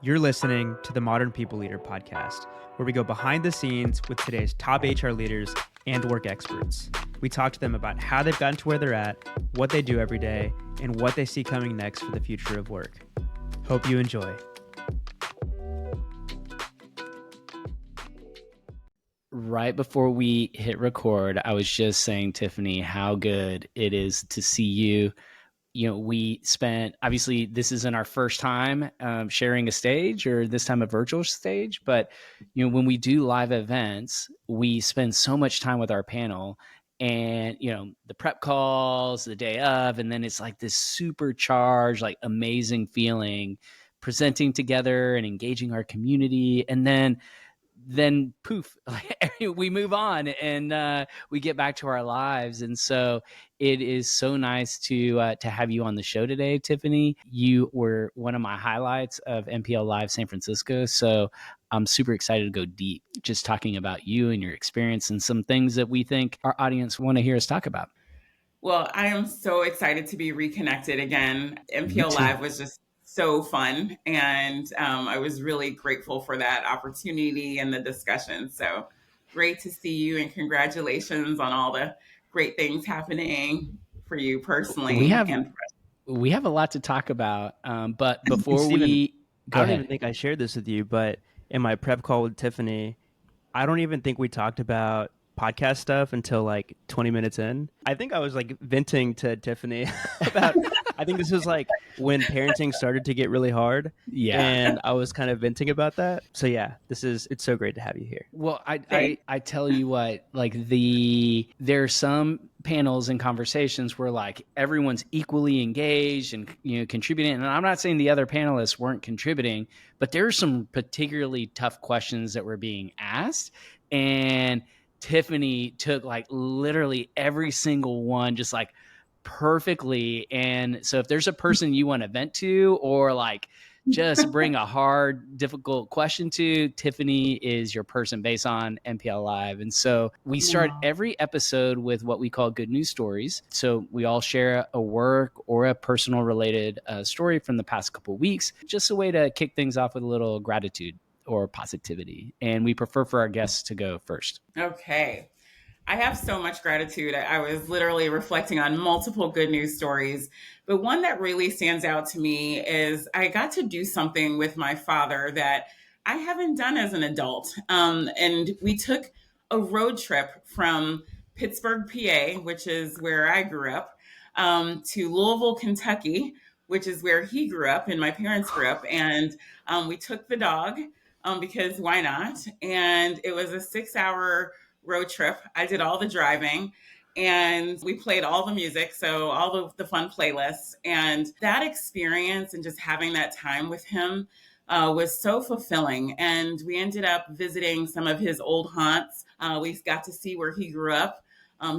You're listening to the Modern People Leader podcast, where we go behind the scenes with today's top HR leaders and work experts. We talk to them about how they've gotten to where they're at, what they do every day, and what they see coming next for the future of work. Hope you enjoy. Right before we hit record, I was just saying, Tiffany, how good it is to see you. You know, we spent, obviously, this isn't our first time sharing a stage, or this time a virtual stage, but, you know, when we do live events, we spend so much time with our panel and, you know, the prep calls, the day of, and then it's like this supercharged, like amazing feeling presenting together and engaging our community. And then poof, we move on and we get back to our lives. And so it is so nice to have you on the show today, Tiffany. You were one of my highlights of MPL Live San Francisco. So I'm super excited to go deep, just talking about you and your experience and some things that we think our audience want to hear us talk about. Well, I am so excited to be reconnected again. MPL Live was just so fun. And I was really grateful for that opportunity and the discussion. So great to see you, and congratulations on all the great things happening for you personally. We have a lot to talk about. But before Steven, we go I don't ahead. even think I shared this with you, but in my prep call with Tiffany, I don't even think we talked about podcast stuff until like 20 minutes in. I think I was like venting to Tiffany about, I think this was like when parenting started to get really hard. Yeah. And I was kind of venting about that. So yeah, it's so great to have you here. Well, I tell you what, like there are some panels and conversations where like everyone's equally engaged and, you know, contributing. And I'm not saying the other panelists weren't contributing, but there are some particularly tough questions that were being asked. And Tiffany took like literally every single one just like perfectly. And so if there's a person you want to vent to or like just bring a hard, difficult question to, Tiffany is your person based on MPL Live. And so we start every episode with what we call good news stories. So we all share a work or a personal related story from the past couple of weeks, just a way to kick things off with a little gratitude or positivity. And we prefer for our guests to go first. Okay. I have so much gratitude. I was literally reflecting on multiple good news stories, but one that really stands out to me is I got to do something with my father that I haven't done as an adult. And we took a road trip from Pittsburgh, PA, which is where I grew up, to Louisville, Kentucky, which is where he grew up and my parents grew up. And we took the dog because why not? And it was a 6-hour road trip. I did all the driving and we played all the music. So all the fun playlists, and that experience and just having that time with him was so fulfilling. And we ended up visiting some of his old haunts. We got to see where he grew up.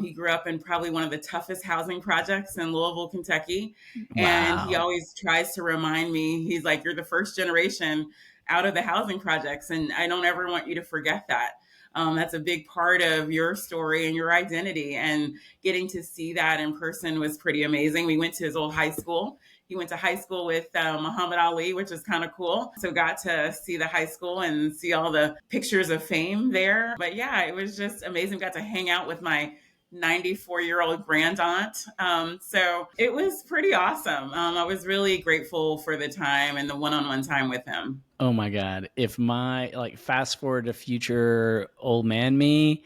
He grew up in probably one of the toughest housing projects in Louisville, Kentucky. Wow. And he always tries to remind me, he's like, you're the first generation out of the housing projects. And I don't ever want you to forget that. That's a big part of your story and your identity. And getting to see that in person was pretty amazing. We went to his old high school. He went to high school with Muhammad Ali, which is kind of cool. So got to see the high school and see all the pictures of fame there. But yeah, it was just amazing. Got to hang out with my 94-year-old grand aunt. So it was pretty awesome. I was really grateful for the time and the one-on-one time with him. Oh my God. If my like fast forward to future old man me,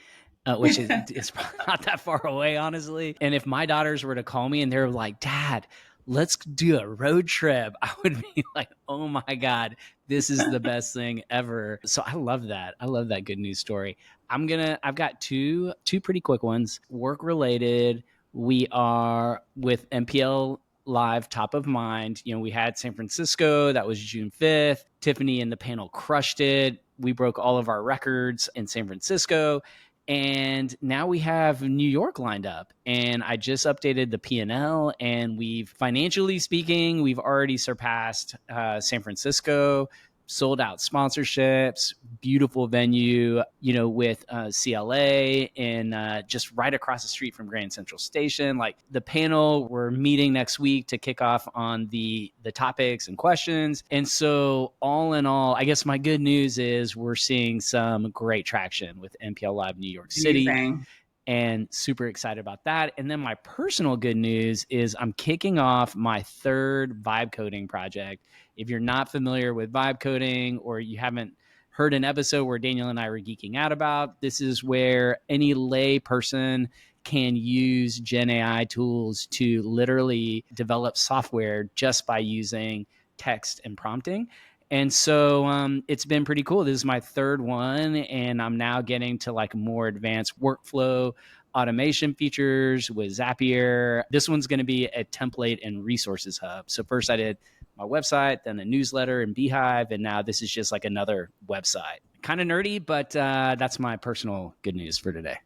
which is it's not that far away, honestly. And if my daughters were to call me and they're like, Dad, let's do a road trip, I would be like, oh my God, this is the best thing ever. So I love that. I love that good news story. I've got two pretty quick ones, work related. We are with MPL Live top of mind. You know, we had San Francisco, that was June 5th. Tiffany and the panel crushed it. We broke all of our records in San Francisco. And now we have New York lined up, and I just updated the P&L, and financially speaking, we've already surpassed San Francisco. sold out sponsorships, beautiful venue, with CLA and just right across the street from Grand Central Station. Like the panel, we're meeting next week to kick off on the topics and questions. And so all in all, I guess my good news is we're seeing some great traction with MPL Live New York City. Amazing. And super excited about that. And then my personal good news is I'm kicking off my third vibe coding project. If you're not familiar with vibe coding, or you haven't heard an episode where Daniel and I were geeking out about, this is where any lay person can use Gen AI tools to literally develop software just by using text and prompting. And so it's been pretty cool. This is my third one, and I'm now getting to like more advanced workflow automation features with Zapier. This one's going to be a template and resources hub. So first I did my website, then a newsletter and Beehive, and now this is just like another website. Kind of nerdy, but that's my personal good news for today.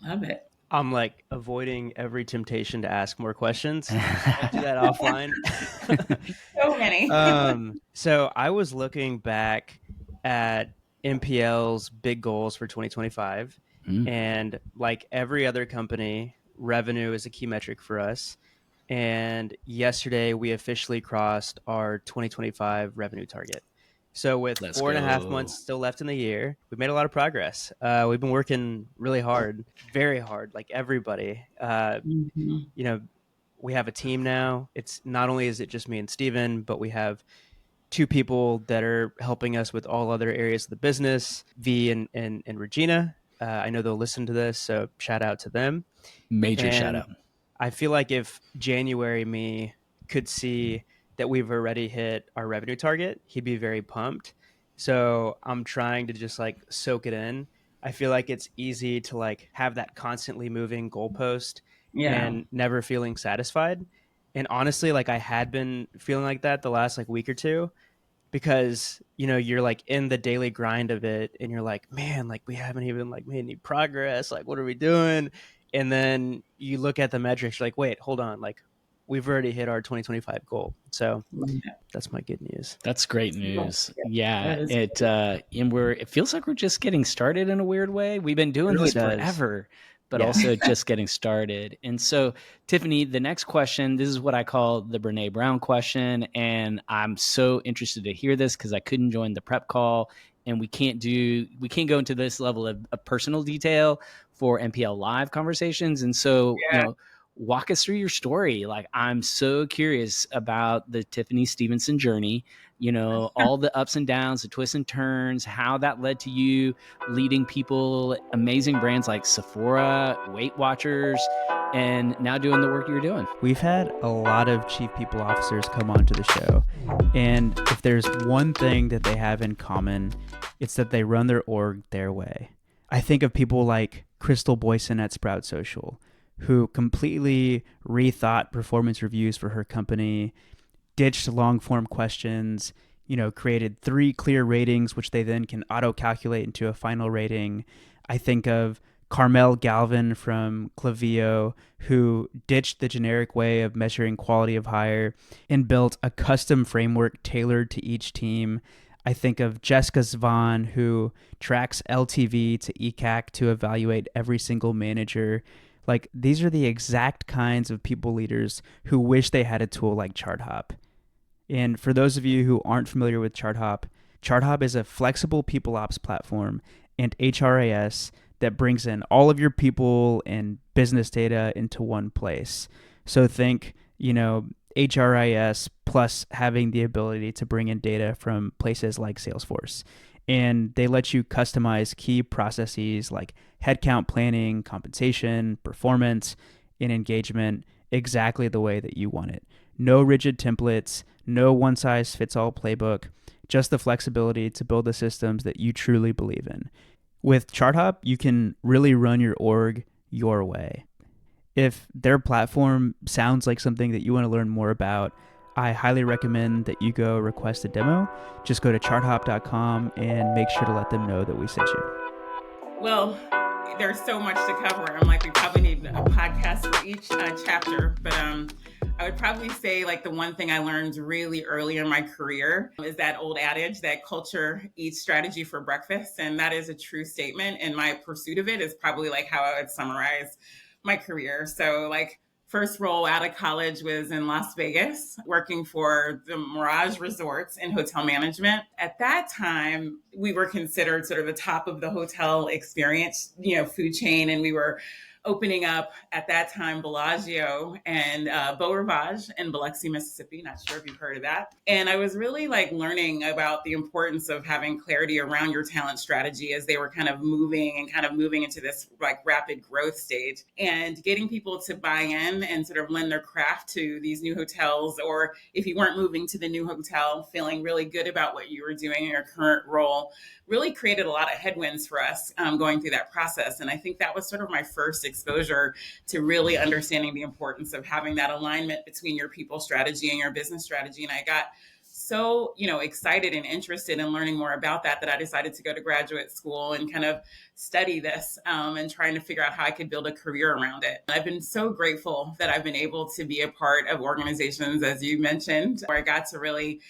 Love it. I'm like avoiding every temptation to ask more questions. I'll do that offline. So many. So I was looking back at MPL's big goals for 2025, and like every other company, revenue is a key metric for us. And yesterday we officially crossed our 2025 revenue target. So with Let's 4.5 go. months still left in the year, we've made a lot of progress. We've been working really hard, very hard, like everybody. We have a team now. It's not only is it just me and Steven, but we have 2 people that are helping us with all other areas of the business, V and Regina. I know they'll listen to this, so shout out to them. Major shout out. I feel like if January me could see that we've already hit our revenue target, he'd be very pumped. So I'm trying to just like soak it in. I feel like it's easy to like have that constantly moving goalpost and never feeling satisfied. And honestly, like I had been feeling like that the last like week or two, because you're like in the daily grind of it and you're like, man, like we haven't even like made any progress. Like, what are we doing? And then you look at the metrics, you're like, wait, hold on. Like we've already hit our 2025 goal. So that's my good news. That's great news. Yeah. It feels like we're just getting started in a weird way. We've been doing this forever, but also just getting started. And so, Tiffany, the next question, this is what I call the Brene Brown question. And I'm so interested to hear this because I couldn't join the prep call, and we can't go into this level of personal detail for MPL Live conversations. And so, walk us through your story. Like, I'm so curious about the Tiffany Stevenson journey, all the ups and downs, the twists and turns, how that led to you leading people, amazing brands like Sephora, Weight Watchers, and now doing the work you're doing. We've had a lot of chief people officers come onto the show. And if there's one thing that they have in common, it's that they run their org their way. I think of people like Crystal Boyson at Sprout Social, who completely rethought performance reviews for her company, ditched long-form questions, created 3 clear ratings, which they then can auto-calculate into a final rating. I think of Carmel Galvin from Klaviyo, who ditched the generic way of measuring quality of hire and built a custom framework tailored to each team. I think of Jessica Zvan, who tracks LTV to ECAC to evaluate every single manager. Like, these are the exact kinds of people leaders who wish they had a tool like ChartHop. And for those of you who aren't familiar with ChartHop, ChartHop is a flexible people ops platform and HRIS that brings in all of your people and business data into one place. So think, HRIS plus having the ability to bring in data from places like Salesforce. And they let you customize key processes like headcount planning, compensation, performance, and engagement exactly the way that you want it. No rigid templates, no one-size-fits-all playbook, just the flexibility to build the systems that you truly believe in. With ChartHop, you can really run your org your way. If their platform sounds like something that you want to learn more about, I highly recommend that you go request a demo. Just go to charthop.com and make sure to let them know that we sent you. Well, there's so much to cover. I'm like, we probably need a podcast for each chapter, but I would probably say like the one thing I learned really early in my career is that old adage that culture eats strategy for breakfast. And that is a true statement. And my pursuit of it is probably like how I would summarize my career. So like first role out of college was in Las Vegas, working for the Mirage Resorts in hotel management. At that time, we were considered sort of the top of the hotel experience, food chain, and we were opening up at that time Bellagio and Beau Rivage in Biloxi, Mississippi. Not sure if you've heard of that. And I was really like learning about the importance of having clarity around your talent strategy as they were kind of moving into this like rapid growth stage, and getting people to buy in and sort of lend their craft to these new hotels, or if you weren't moving to the new hotel, feeling really good about what you were doing in your current role, really created a lot of headwinds for us going through that process. And I think that was sort of my first exposure to really understanding the importance of having that alignment between your people strategy and your business strategy. And I got so, excited and interested in learning more about that I decided to go to graduate school and kind of study this and trying to figure out how I could build a career around it. I've been so grateful that I've been able to be a part of organizations, as you mentioned, where I got to really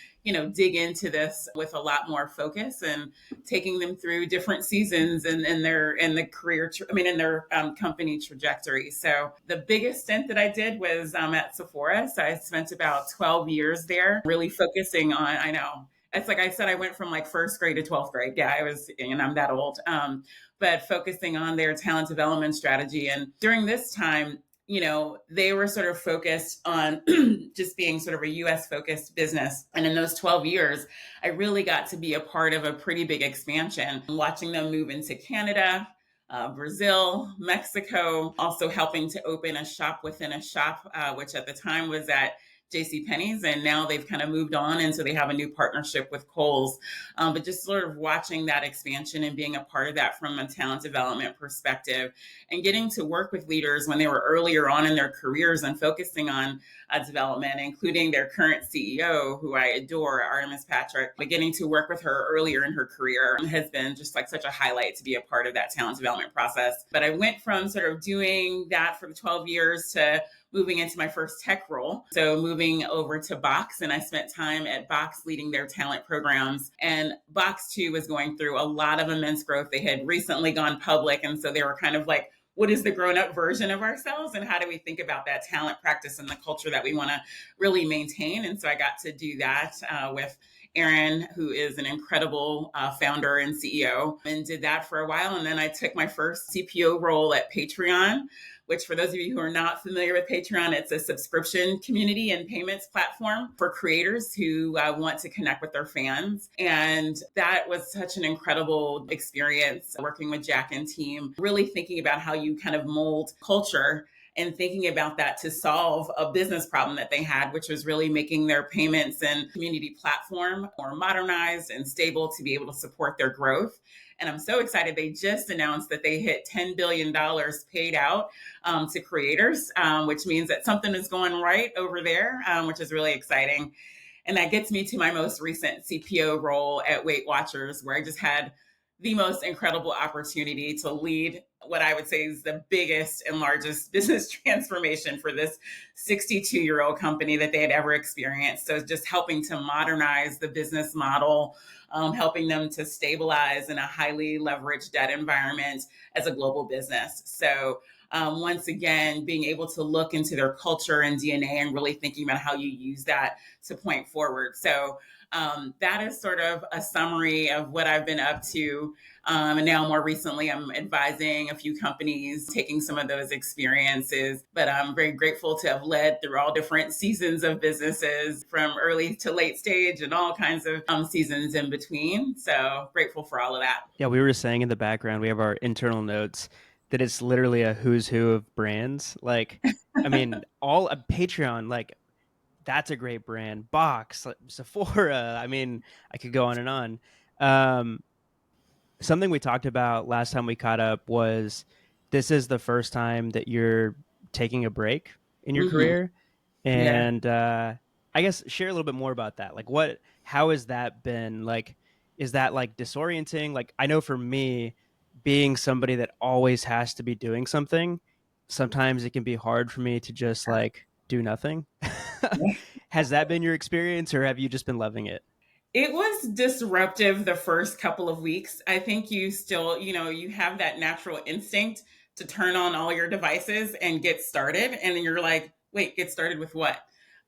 dig into this with a lot more focus and taking them through different seasons in their company trajectory. So the biggest stint that I did was at Sephora. So I spent about 12 years there, really focusing on, I know, it's like I said, I went from like first grade to 12th grade. Yeah, I was, and I'm that old. But focusing on their talent development strategy. And during this time, they were sort of focused on just being sort of a US focused business. And in those 12 years, I really got to be a part of a pretty big expansion, watching them move into Canada, Brazil, Mexico, also helping to open a shop within a shop, which at the time was at JCPenney's, and now they've kind of moved on, and so they have a new partnership with Kohl's. But just sort of watching that expansion and being a part of that from a talent development perspective, and getting to work with leaders when they were earlier on in their careers and focusing on development, including their current CEO, who I adore, Artemis Patrick. But getting to work with her earlier in her career has been just like such a highlight to be a part of that talent development process. But I went from sort of doing that for the 12 years to moving into my first tech role. So moving over to Box, and I spent time at Box leading their talent programs. And Box too was going through a lot of immense growth. They had recently gone public, and so they were kind of like, what is the grown-up version of ourselves, and how do we think about that talent practice and the culture that we want to really maintain? And so I got to do that with Aaron, who is an incredible founder and CEO, and did that for a while. And then I took my first CPO role at Patreon, which for those of you who are not familiar with Patreon, it's a subscription community and payments platform for creators who want to connect with their fans. And that was such an incredible experience working with Jack and team, really thinking about how you kind of mold culture and thinking about that to solve a business problem that they had, which was really making their payments and community platform more modernized and stable to be able to support their growth. And I'm so excited. They just announced that they hit $10 billion paid out to creators, which means that something is going right over there, which is really exciting. And that gets me to my most recent CPO role at Weight Watchers, where I just had the most incredible opportunity to lead what I would say is the biggest and largest business transformation for this 62-year-old company that they had ever experienced. So just helping to modernize the business model, helping them to stabilize in a highly leveraged debt environment as a global business. So once again, being able to look into their culture and DNA and really thinking about how you use that to point forward. So that is sort of a summary of what I've been up to. And now more recently, I'm advising a few companies, taking some of those experiences. But I'm very grateful to have led through all different seasons of businesses, from early to late stage and all kinds of seasons in between. So grateful for all of that. Yeah, we were saying in the background, we have our internal notes that it's literally a who's who of brands. Like, I mean, all a Patreon, like, that's a great brand. Box, Sephora. I mean, I could go on and on. Something we talked about last time we caught up was this is the first time that you're taking a break in your career. And I guess share a little bit more about that. Like, how has that been? Like, is that like disorienting? Like, I know for me, being somebody that always has to be doing something, sometimes it can be hard for me to just like do nothing. Has that been your experience, or have you just been loving it? It was disruptive the first couple of weeks. I think you still, you have that natural instinct to turn on all your devices and get started. And then you're like, wait, get started with what?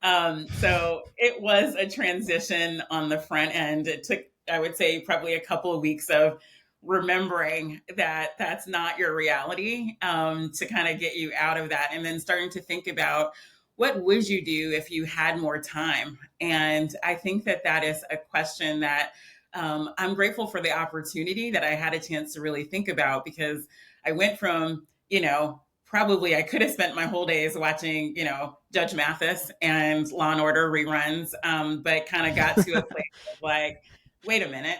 So it was a transition on the front end. It took, I would say, probably a couple of weeks of remembering that that's not your reality, to kind of get you out of that. And then starting to think about, what would you do if you had more time? And I think that that is a question that, I'm grateful for the opportunity that I had a chance to really think about, because I went from, probably I could have spent my whole days watching, Judge Mathis and Law and Order reruns, but kind of got to a place of like, wait a minute.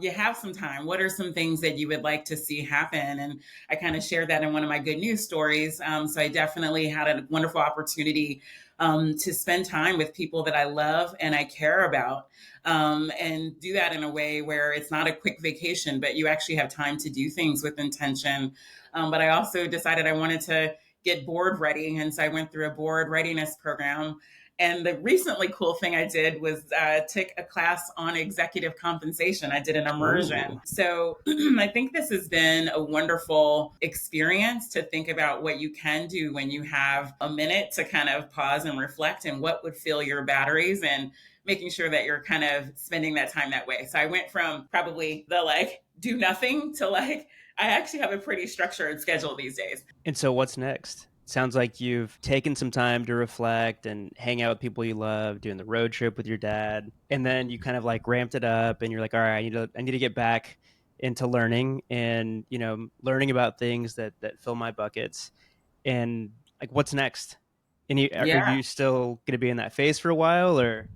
You have some time. What are some things that you would like to see happen? And I kind of shared that in one of my good news stories. So I definitely had a wonderful opportunity to spend time with people that I love and I care about, and do that in a way where it's not a quick vacation, but you actually have time to do things with intention. But I also decided I wanted to get board ready. And so I went through a board readiness program. And the recently cool thing I did was take a class on executive compensation. I did an immersion. Ooh. So I think this has been a wonderful experience to think about what you can do when you have a minute to kind of pause and reflect, and what would fill your batteries, and making sure that you're kind of spending that time that way. So I went from probably the like do nothing to like, I actually have a pretty structured schedule these days. And so what's next? Sounds like you've taken some time to reflect and hang out with people you love, doing the road trip with your dad. And then you kind of like ramped it up and you're like, all right, I need to get back into learning and, learning about things that fill my buckets. And like, what's next? And are Yeah. you still going to be in that phase for a while, or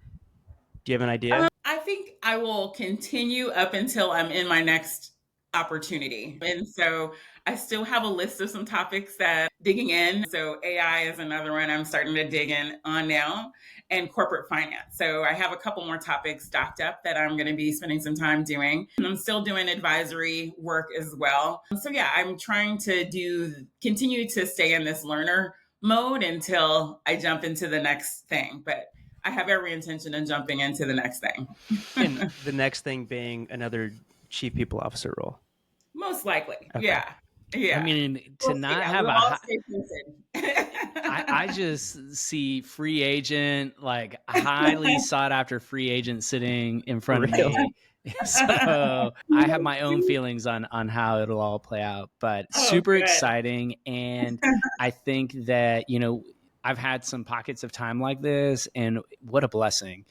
do you have an idea? I think I will continue up until I'm in my next opportunity. And so I still have a list of some topics that digging in. So AI is another one I'm starting to dig in on now, and corporate finance. So I have a couple more topics stocked up that I'm going to be spending some time doing. And I'm still doing advisory work as well. So yeah, I'm trying to continue to stay in this learner mode until I jump into the next thing. But I have every intention of jumping into the next thing. And the next thing being another chief people officer role. Most likely. Okay. Yeah. Yeah. I mean, to not have we'll a all stay posted. I just see free agent, like a highly sought after free agent sitting in front of me. So I have my own feelings on how it'll all play out, but super good. exciting. And I think that, I've had some pockets of time like this, and what a blessing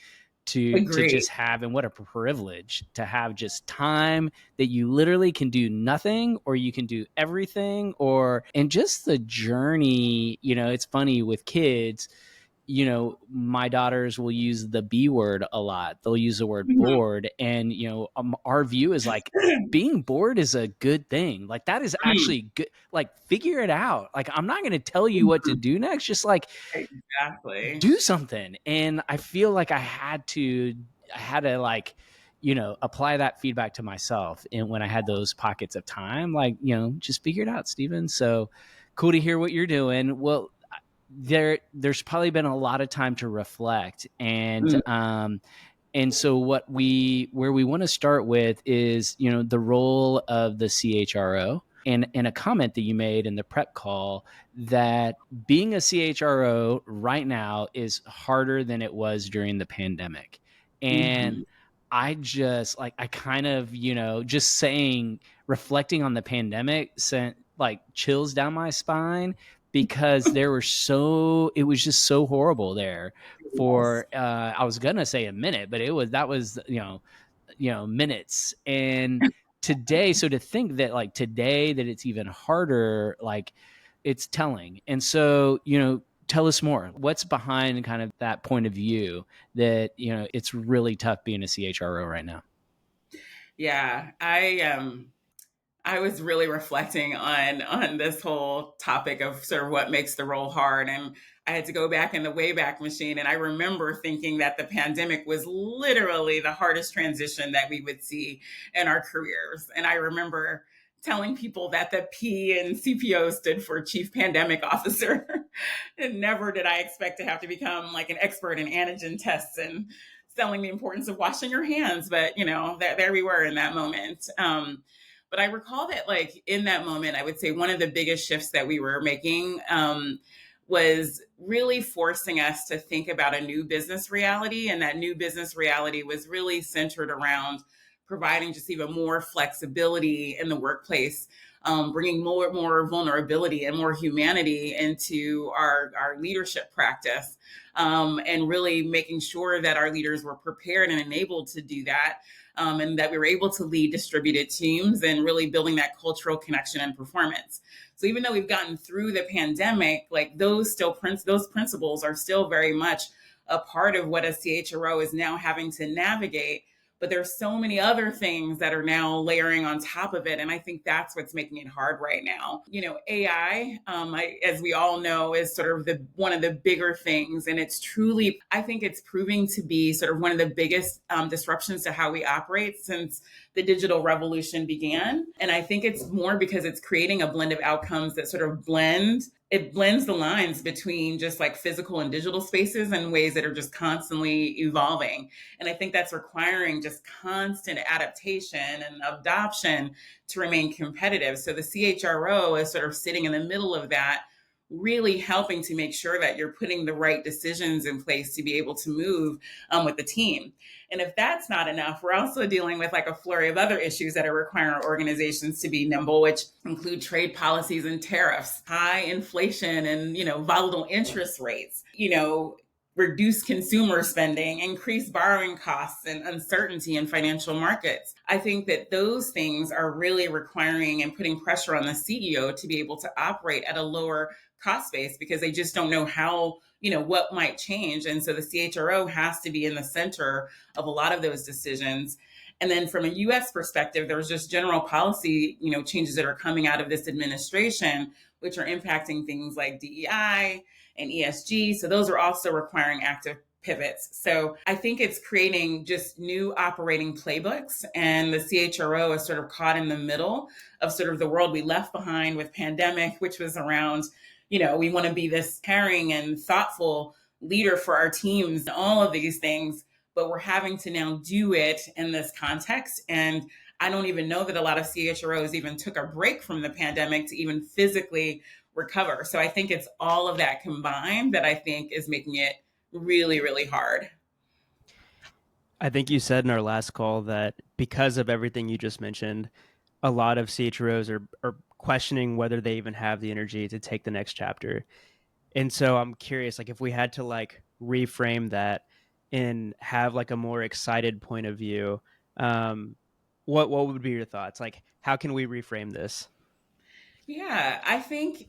to just have, and what a privilege to have just time that you literally can do nothing, or you can do everything, and just the journey. It's funny with kids, my daughters will use the B word a lot. They'll use the word bored. And, our view is like, being bored is a good thing. Like, that is actually good. Like, figure it out. Like, I'm not going to tell you what to do next. Just like, exactly, do something. And I feel like I had to like, apply that feedback to myself. And when I had those pockets of time, like, just figure it out, Steven. So cool to hear what you're doing. Well, there's probably been a lot of time to reflect, and so where we want to start with is the role of the CHRO, and a comment that you made in the prep call that being a CHRO right now is harder than it was during the pandemic. And I just just saying, reflecting on the pandemic sent like chills down my spine, because it was just so horrible there for, I was going to say a minute, but that was minutes. And today, so to think that like today that it's even harder, like it's telling. And so, tell us more. What's behind kind of that point of view that, it's really tough being a CHRO right now? Yeah, I was really reflecting on this whole topic of sort of what makes the role hard. And I had to go back in the Wayback Machine. And I remember thinking that the pandemic was literally the hardest transition that we would see in our careers. And I remember telling people that the P in CPO stood for Chief Pandemic Officer. And never did I expect to have to become like an expert in antigen tests and selling the importance of washing your hands. But, there we were in that moment. But I recall that, like, in that moment, I would say one of the biggest shifts that we were making was really forcing us to think about a new business reality. And that new business reality was really centered around providing just even more flexibility in the workplace, bringing more vulnerability and more humanity into our leadership practice, and really making sure that our leaders were prepared and enabled to do that. And that we were able to lead distributed teams and really building that cultural connection and performance. So even though we've gotten through the pandemic, like those principles are still very much a part of what a CHRO is now having to navigate. But there's so many other things that are now layering on top of it. And I think that's what's making it hard right now. AI, as we all know, is sort of one of the bigger things. And it's truly, I think it's proving to be sort of one of the biggest disruptions to how we operate since the digital revolution began. And I think it's more because it's creating a blend of outcomes that sort of blends the lines between just like physical and digital spaces in ways that are just constantly evolving. And I think that's requiring just constant adaptation and adoption to remain competitive. So the CHRO is sort of sitting in the middle of that, really helping to make sure that you're putting the right decisions in place to be able to move with the team. And if that's not enough, we're also dealing with like a flurry of other issues that are requiring our organizations to be nimble, which include trade policies and tariffs, high inflation and, volatile interest rates, reduce consumer spending, increase borrowing costs, and uncertainty in financial markets. I think that those things are really requiring and putting pressure on the CEO to be able to operate at a lower cost base because they just don't know how, what might change. And so the CHRO has to be in the center of a lot of those decisions. And then from a US perspective, there's just general policy, changes that are coming out of this administration, which are impacting things like DEI and ESG. So those are also requiring active pivots. So I think it's creating just new operating playbooks. And the CHRO is sort of caught in the middle of sort of the world we left behind with pandemic, which was around, we want to be this caring and thoughtful leader for our teams, all of these things, but we're having to now do it in this context. And I don't even know that a lot of CHROs even took a break from the pandemic to even physically recover. So I think it's all of that combined that I think is making it really, really hard. I think you said in our last call that because of everything you just mentioned, a lot of CHROs are questioning whether they even have the energy to take the next chapter. And so I'm curious, like if we had to like reframe that and have like a more excited point of view, what would be your thoughts? Like, how can we reframe this? Yeah, I think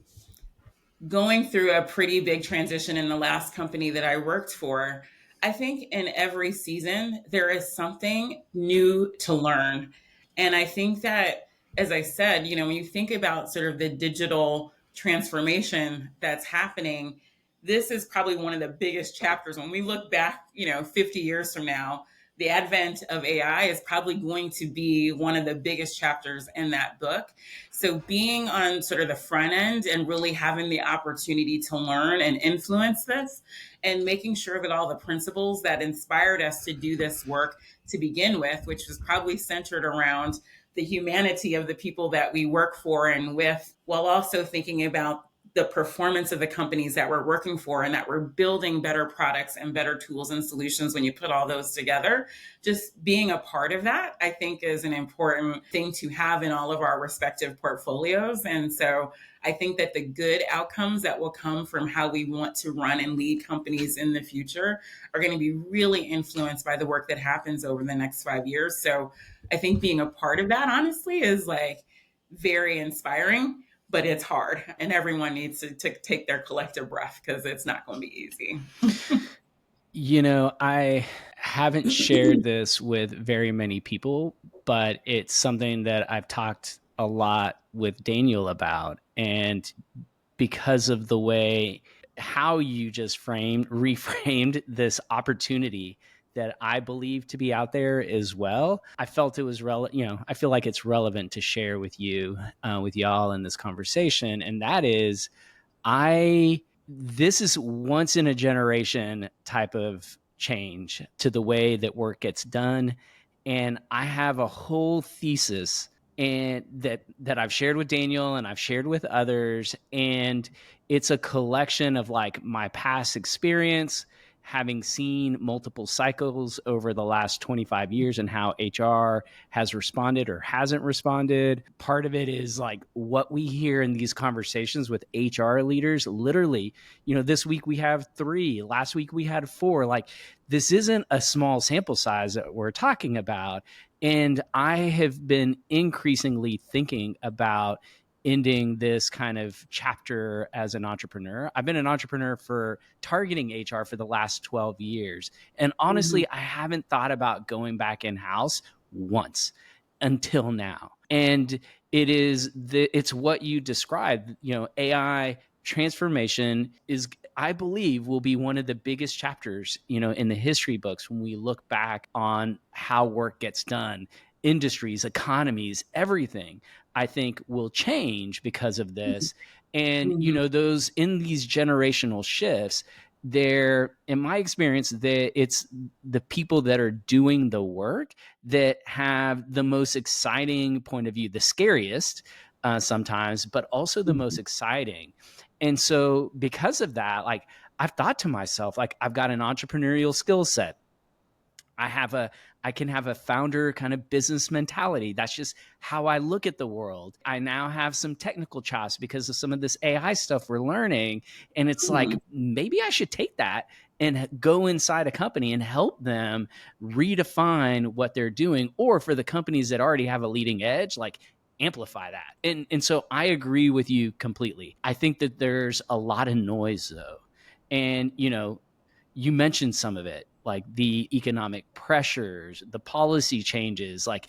going through a pretty big transition in the last company that I worked for, I think in every season, there is something new to learn. And I think that, as I said, when you think about sort of the digital transformation that's happening, this is probably one of the biggest chapters. When we look back, 50 years from now, the advent of AI is probably going to be one of the biggest chapters in that book. So being on sort of the front end and really having the opportunity to learn and influence this and making sure that all the principles that inspired us to do this work to begin with, which was probably centered around the humanity of the people that we work for and with, while also thinking about the performance of the companies that we're working for and that we're building better products and better tools and solutions when you put all those together. Just being a part of that, I think, is an important thing to have in all of our respective portfolios. And so I think that the good outcomes that will come from how we want to run and lead companies in the future are going to be really influenced by the work that happens over the next 5 years. So I think being a part of that, honestly, is like very inspiring. But it's hard, and everyone needs to take their collective breath because it's not going to be easy. I haven't shared this with very many people, but it's something that I've talked a lot with Daniel about. And because of the way how you just reframed this opportunity that I believe to be out there as well. I felt it was I feel like it's relevant to share with you, with y'all in this conversation. And that is, this is once in a generation type of change to the way that work gets done. And I have a whole thesis and that I've shared with Daniel and I've shared with others. And it's a collection of like my past experience, having seen multiple cycles over the last 25 years and how HR has responded or hasn't responded. Part of it is like what we hear in these conversations with HR leaders. Literally, this week we have 3, last week we had 4. Like, this isn't a small sample size that we're talking about. And I have been increasingly thinking about ending this kind of chapter as an entrepreneur. I've been an entrepreneur for targeting HR for the last 12 years. And honestly, I haven't thought about going back in-house once until now. And it's what you described, AI transformation is, I believe, will be one of the biggest chapters, in the history books when we look back on how work gets done. Industries, economies, everything, I think, will change because of this. And, those in these generational shifts, in my experience, it's the people that are doing the work that have the most exciting point of view, the scariest sometimes, but also the most exciting. And so because of that, like, I've thought to myself, like, I've got an entrepreneurial skill set. I can have a founder kind of business mentality. That's just how I look at the world. I now have some technical chops because of some of this AI stuff we're learning. And it's like, maybe I should take that and go inside a company and help them redefine what they're doing. Or for the companies that already have a leading edge, like, amplify that. And so I agree with you completely. I think that there's a lot of noise though. And, you mentioned some of it, like the economic pressures, the policy changes, like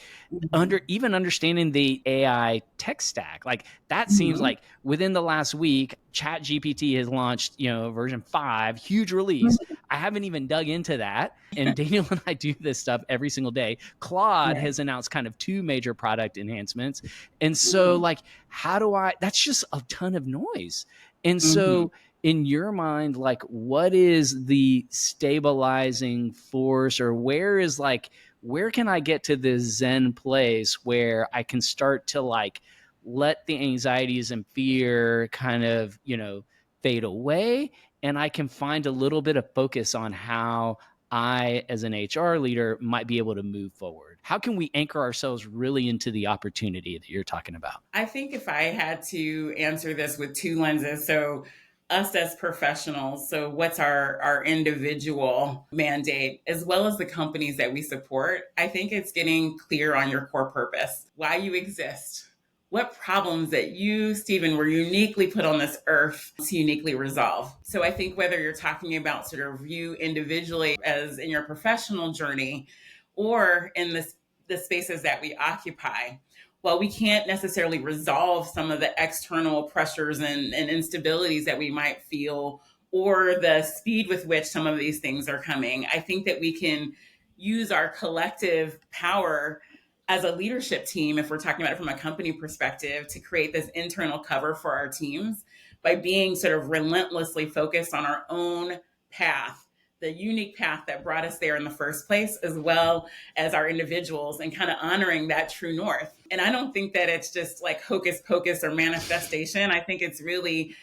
even understanding the AI tech stack. Like, that seems like within the last week, ChatGPT has launched, version 5, huge release. I haven't even dug into that. And Daniel and I do this stuff every single day. Claude has announced kind of 2 major product enhancements. And so like, that's just a ton of noise. And so in your mind, like, what is the stabilizing force, or where can I get to this Zen place where I can start to like let the anxieties and fear kind of, fade away, and I can find a little bit of focus on how I, as an HR leader, might be able to move forward? How can we anchor ourselves really into the opportunity that you're talking about? I think if I had to answer this with 2 lenses, so us as professionals, so what's our individual mandate, as well as the companies that we support, I think it's getting clear on your core purpose, why you exist, what problems that you, Stephen, were uniquely put on this earth to uniquely resolve. So I think whether you're talking about sort of you individually as in your professional journey, or in the spaces that we occupy, while we can't necessarily resolve some of the external pressures and instabilities that we might feel, or the speed with which some of these things are coming, I think that we can use our collective power as a leadership team, if we're talking about it from a company perspective, to create this internal cover for our teams by being sort of relentlessly focused on our own path, the unique path that brought us there in the first place, as well as our individuals, and kind of honoring that true north. And I don't think that it's just like hocus pocus or manifestation. I think it's really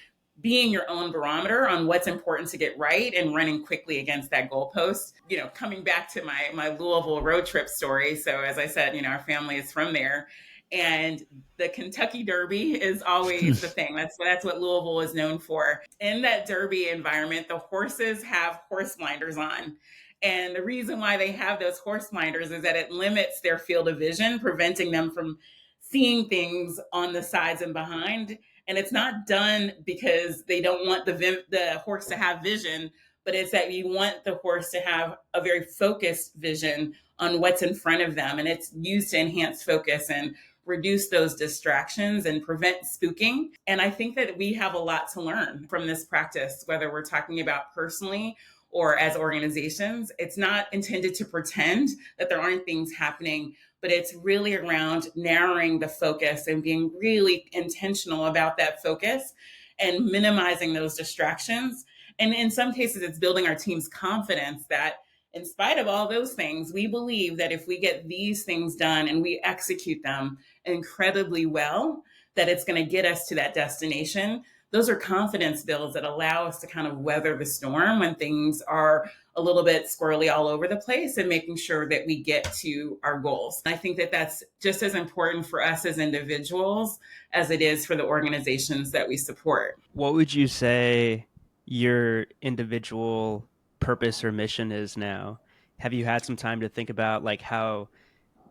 being your own barometer on what's important to get right and running quickly against that goalpost. Coming back to my Louisville road trip story. So as I said, our family is from there. And the Kentucky Derby is always the thing. That's what Louisville is known for. In that Derby environment, the horses have horse blinders on. And the reason why they have those horse blinders is that it limits their field of vision, preventing them from seeing things on the sides and behind. And it's not done because they don't want the horse to have vision, but it's that you want the horse to have a very focused vision on what's in front of them. And it's used to enhance focus and reduce those distractions and prevent spooking. And I think that we have a lot to learn from this practice, whether we're talking about personally or as organizations. It's not intended to pretend that there aren't things happening, but it's really around narrowing the focus and being really intentional about that focus and minimizing those distractions. And in some cases, it's building our team's confidence that in spite of all those things, we believe that if we get these things done and we execute them incredibly well, that it's going to get us to that destination. Those are confidence builds that allow us to kind of weather the storm when things are a little bit squirrely all over the place, and making sure that we get to our goals. I think that that's just as important for us as individuals as it is for the organizations that we support. What would you say your individual purpose or mission is now? Have you had some time to think about like how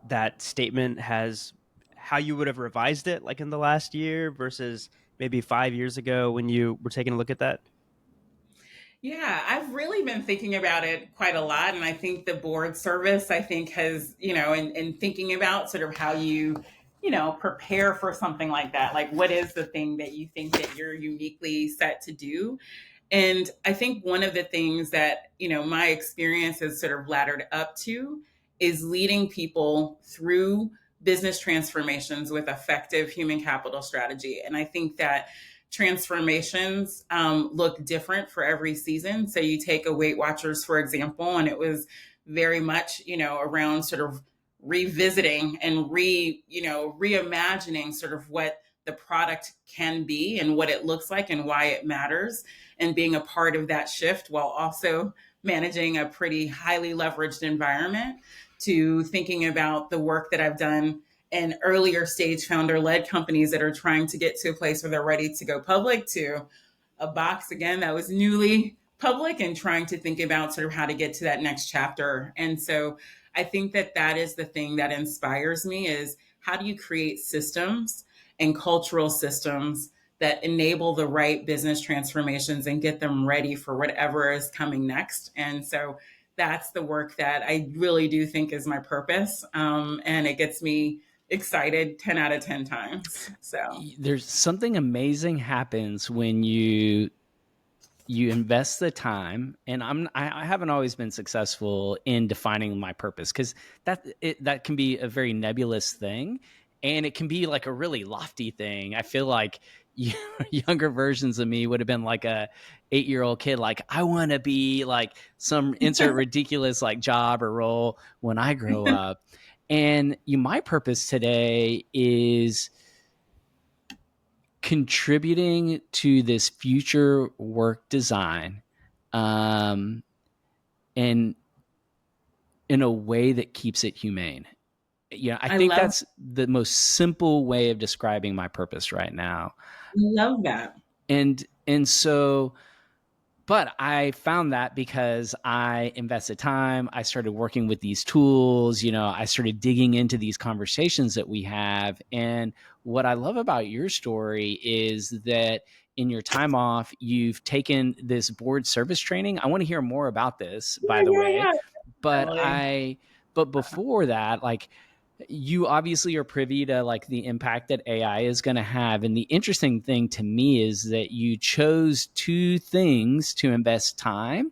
that statement has, how you would have revised it like in the last year versus maybe 5 years ago when you were taking a look at that? Yeah, I've really been thinking about it quite a lot. And I think the board service, I think, has, in thinking about sort of how you prepare for something like that. Like, what is the thing that you think that you're uniquely set to do? And I think one of the things that, my experience has sort of laddered up to is leading people through business transformations with effective human capital strategy. And I think that transformations look different for every season. So you take a Weight Watchers, for example, and it was very much, around sort of revisiting and reimagining sort of what the product can be and what it looks like and why it matters, and being a part of that shift while also managing a pretty highly leveraged environment, to thinking about the work that I've done in earlier stage founder led companies that are trying to get to a place where they're ready to go public, to a box again that was newly public and trying to think about sort of how to get to that next chapter. And so I think that that is the thing that inspires me, is how do you create systems and cultural systems that enable the right business transformations and get them ready for whatever is coming next. And so that's the work that I really do think is my purpose. And it gets me excited 10 out of 10 times. So There's something amazing happens when you invest the time. And I haven't always been successful in defining my purpose, because that can be a very nebulous thing, and it can be like a really lofty thing. I feel like younger versions of me would have been like a 8-year-old kid, like, I want to be like some insert ridiculous like job or role when I grow up. And my purpose today is contributing to this future work design, and in a way that keeps it humane. I think that's the most simple way of describing my purpose right now. Love that. And so, but I found that because I invested time, I started working with these tools, I started digging into these conversations that we have. And what I love about your story is that in your time off, you've taken this board service training. I want to hear more about this, by the way. Yeah. But before that, like, you obviously are privy to like the impact that AI is going to have. And the interesting thing to me is that you chose two things to invest time,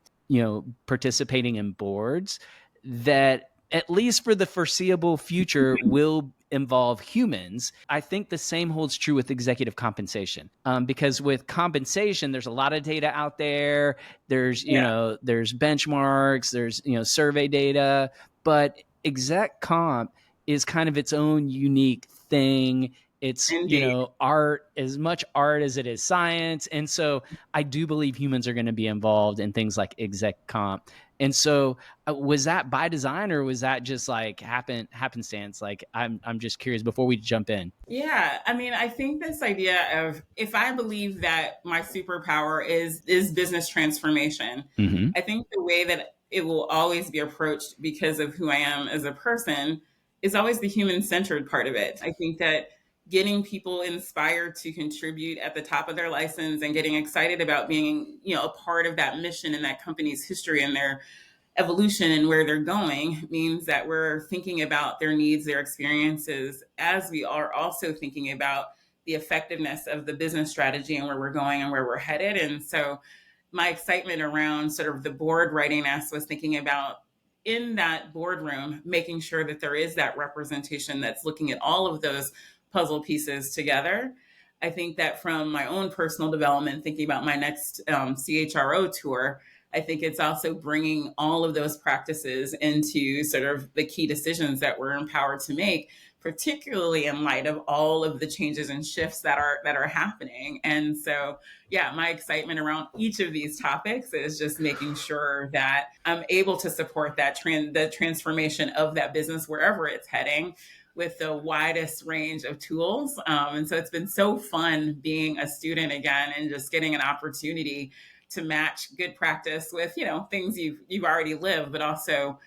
participating in boards that, at least for the foreseeable future, will involve humans. I think the same holds true with executive compensation, because with compensation, there's a lot of data out there. There's, there's benchmarks, there's, survey data, but exec comp is kind of its own unique thing. It's, Indeed. art, as much art as it is science. And so I do believe humans are going to be involved in things like exec comp. And so was that by design, or was that just like happenstance? Like, I'm just curious before we jump in. Yeah, I mean, I think this idea of, if I believe that my superpower is business transformation, Mm-hmm. I think the way that it will always be approached, because of who I am as a person, is always the human-centered part of it. I think that getting people inspired to contribute at the top of their license and getting excited about being, a part of that mission and that company's history and their evolution and where they're going, means that we're thinking about their needs, their experiences, as we are also thinking about the effectiveness of the business strategy and where we're going and where we're headed. And so my excitement around sort of the board readiness was thinking about in that boardroom, making sure that there is that representation that's looking at all of those puzzle pieces together. I think that from my own personal development, thinking about my next CHRO tour, I think it's also bringing all of those practices into sort of the key decisions that we're empowered to make, particularly in light of all of the changes and shifts that are happening. And so, yeah, my excitement around each of these topics is just making sure that I'm able to support that the transformation of that business wherever it's heading with the widest range of tools. And so it's been so fun being a student again and just getting an opportunity to match good practice with, things you've already lived, but also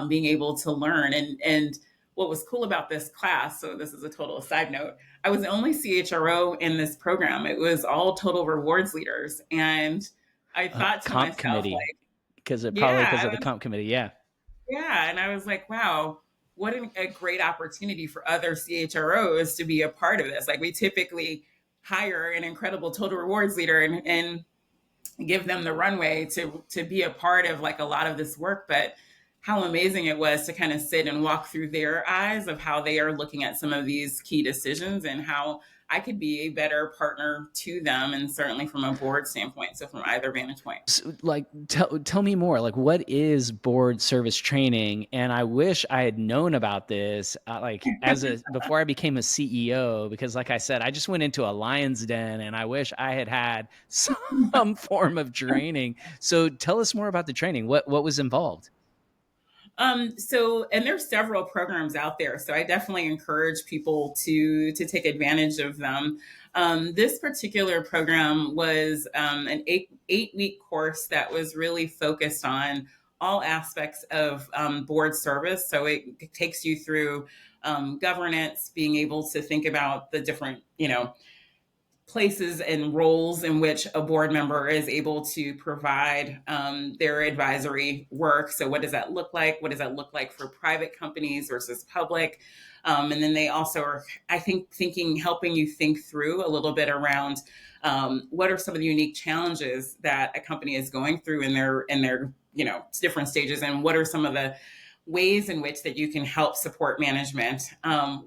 being able to learn. And what was cool about this class, so this is a total side note, I was the only CHRO in this program. It was all total rewards leaders. And I thought to comp myself, committee, like, because of the comp committee. Yeah. Yeah. And I was like, wow, what a great opportunity for other CHROs to be a part of this. Like, we typically hire an incredible total rewards leader and give them the runway to be a part of like a lot of this work. But how amazing it was to kind of sit and walk through their eyes of how they are looking at some of these key decisions and how I could be a better partner to them, and certainly from a board standpoint. So from either vantage point. So, like, tell me more. Like, what is board service training? And I wish I had known about this, before I became a CEO, because, like I said, I just went into a lion's den, and I wish I had had some form of training. So, tell us more about the training. What was involved? And there's several programs out there. So I definitely encourage people to take advantage of them. This particular program was an eight-week course that was really focused on all aspects of board service. So it takes you through governance, being able to think about the different, places and roles in which a board member is able to provide their advisory work. So what does that look like? What does that look like for private companies versus public? And then they also are, I think, helping you think through a little bit around what are some of the unique challenges that a company is going through in their different stages, and what are some of the ways in which that you can help support management.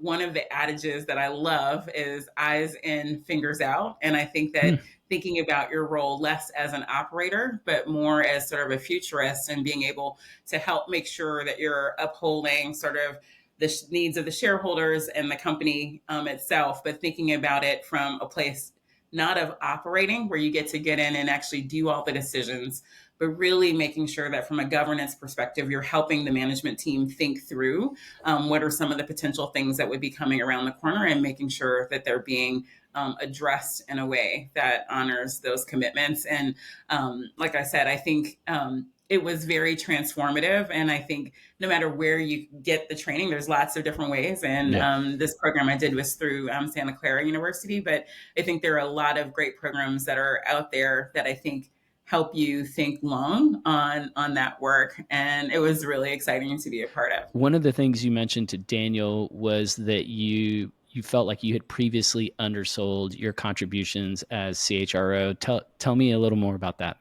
One of the adages that I love is eyes in, fingers out. And I think that thinking about your role less as an operator, but more as sort of a futurist, and being able to help make sure that you're upholding sort of the needs of the shareholders and the company itself, but thinking about it from a place not of operating, where you get in and actually do all the decisions, but really making sure that from a governance perspective, you're helping the management team think through what are some of the potential things that would be coming around the corner, and making sure that they're being addressed in a way that honors those commitments. And like I said, I think it was very transformative. And I think no matter where you get the training, there's lots of different ways. And this program I did was through Santa Clara University, but I think there are a lot of great programs that are out there that I think help you think long on that work. And it was really exciting to be a part of. One of the things you mentioned to Daniel was that you felt like you had previously undersold your contributions as CHRO. Tell me a little more about that.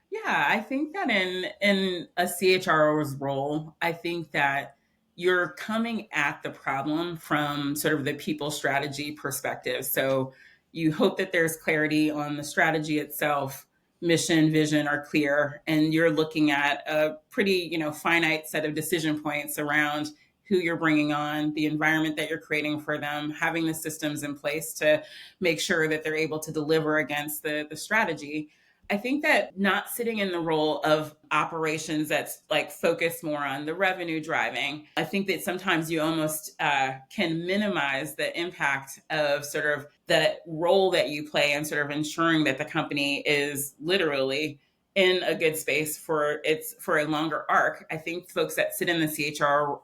Yeah, I think that in a CHRO's role, I think that you're coming at the problem from sort of the people strategy perspective. So you hope that there's clarity on the strategy itself, mission, vision are clear, and you're looking at a pretty, finite set of decision points around who you're bringing on, the environment that you're creating for them, having the systems in place to make sure that they're able to deliver against the strategy. I think that not sitting in the role of operations that's like focused more on the revenue driving, I think that sometimes you almost can minimize the impact of sort of the role that you play in sort of ensuring that the company is literally in a good space for a longer arc. I think folks that sit in the CHRO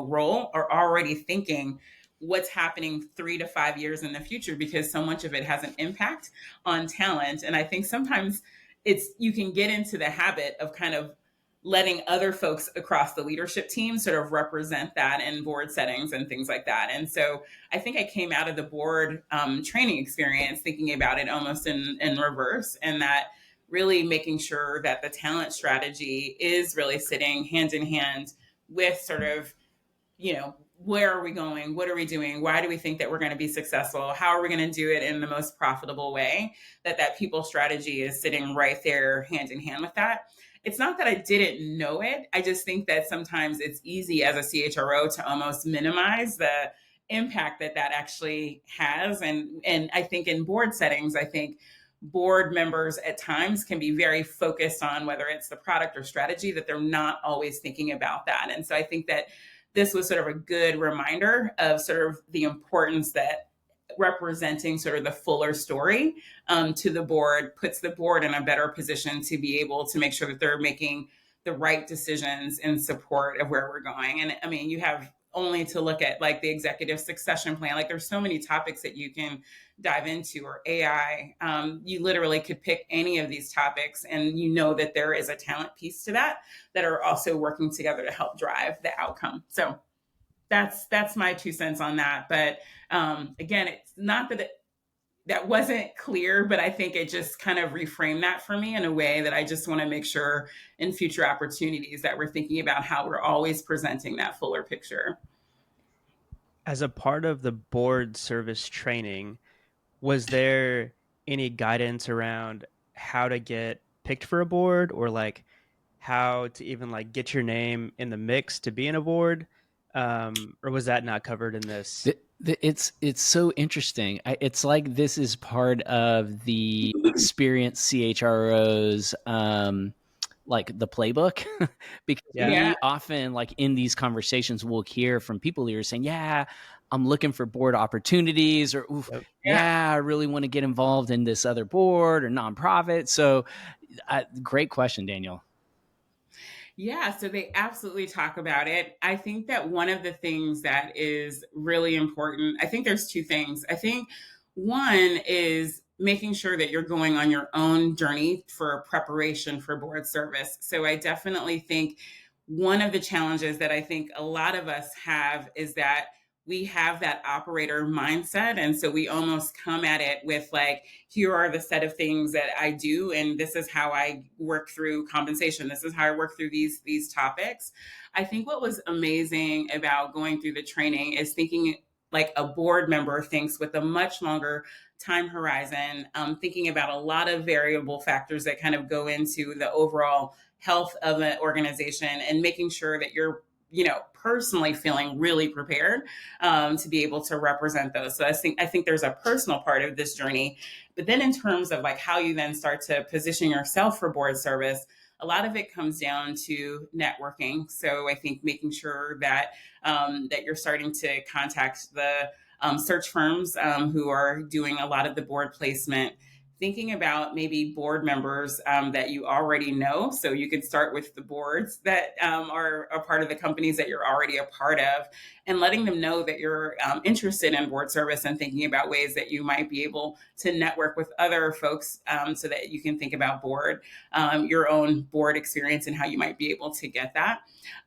role are already thinking what's happening 3 to 5 years in the future, because so much of it has an impact on talent. And I think sometimes you can get into the habit of kind of letting other folks across the leadership team sort of represent that in board settings and things like that. And so I think I came out of the board training experience thinking about it almost in reverse, and that really making sure that the talent strategy is really sitting hand in hand with sort of, where are we going? What are we doing? Why do we think that we're going to be successful? How are we going to do it in the most profitable way? That people strategy is sitting right there hand in hand with that. It's not that I didn't know it. I just think that sometimes it's easy as a CHRO to almost minimize the impact that actually has. And I think in board settings, I think board members at times can be very focused on whether it's the product or strategy, that they're not always thinking about that. And so I think that this was sort of a good reminder of sort of the importance that representing sort of the fuller story to the board puts the board in a better position to be able to make sure that they're making the right decisions in support of where we're going. And I mean, you have only to look at like the executive succession plan. Like there's so many topics that you can dive into, or AI. You literally could pick any of these topics, and you know that there is a talent piece to that are also working together to help drive the outcome. So that's my 2 cents on that. But again, it's not that that wasn't clear, but I think it just kind of reframed that for me in a way that I just want to make sure in future opportunities that we're thinking about how we're always presenting that fuller picture. As a part of the board service training, was there any guidance around how to get picked for a board, or like how to even like get your name in the mix to be in a board? Or was that not covered in this? It's so interesting. It's like this is part of the experienced CHROs, like the playbook, because Yeah. we often, like in these conversations, we'll hear from people who are saying, "Yeah, I'm looking for board opportunities," or "Oof, Yep. yeah, I really want to get involved in this other board or nonprofit." So, great question, Daniel. Yeah, so they absolutely talk about it. I think that one of the things that is really important, I think there's two things. I think one is making sure that you're going on your own journey for preparation for board service. So I definitely think one of the challenges that I think a lot of us have is that we have that operator mindset. And so we almost come at it with like, here are the set of things that I do, and this is how I work through compensation. This is how I work through these topics. I think what was amazing about going through the training is thinking like a board member thinks with a much longer time horizon, thinking about a lot of variable factors that kind of go into the overall health of an organization, and making sure that you're personally feeling really prepared to be able to represent those. So I think there's a personal part of this journey, but then in terms of like how you then start to position yourself for board service, a lot of it comes down to networking. So I think making sure that that you're starting to contact the search firms who are doing a lot of the board placement, thinking about maybe board members that you already know. So you could start with the boards that are a part of the companies that you're already a part of, and letting them know that you're interested in board service, and thinking about ways that you might be able to network with other folks so that you can think about your own board experience and how you might be able to get that.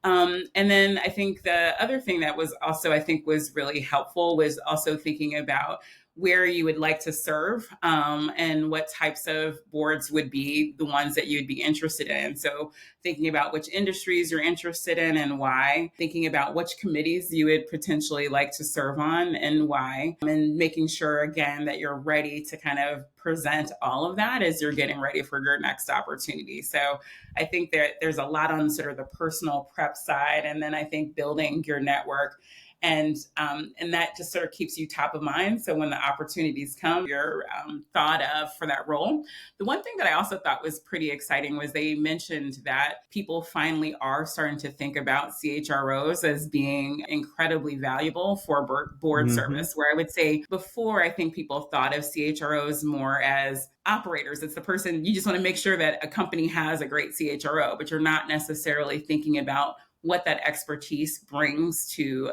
And then I think the other thing that was also, I think was really helpful was also thinking about where you would like to serve and what types of boards would be the ones that you'd be interested in. So thinking about which industries you're interested in and why, thinking about which committees you would potentially like to serve on and why, and making sure, again, that you're ready to kind of present all of that as you're getting ready for your next opportunity. So I think that there's a lot on sort of the personal prep side, and then I think building your network. And that just sort of keeps you top of mind. So when the opportunities come, you're thought of for that role. The one thing that I also thought was pretty exciting was they mentioned that people finally are starting to think about CHROs as being incredibly valuable for board service, where I would say before, I think people thought of CHROs more as operators. It's the person, you just want to make sure that a company has a great CHRO, but you're not necessarily thinking about what that expertise brings to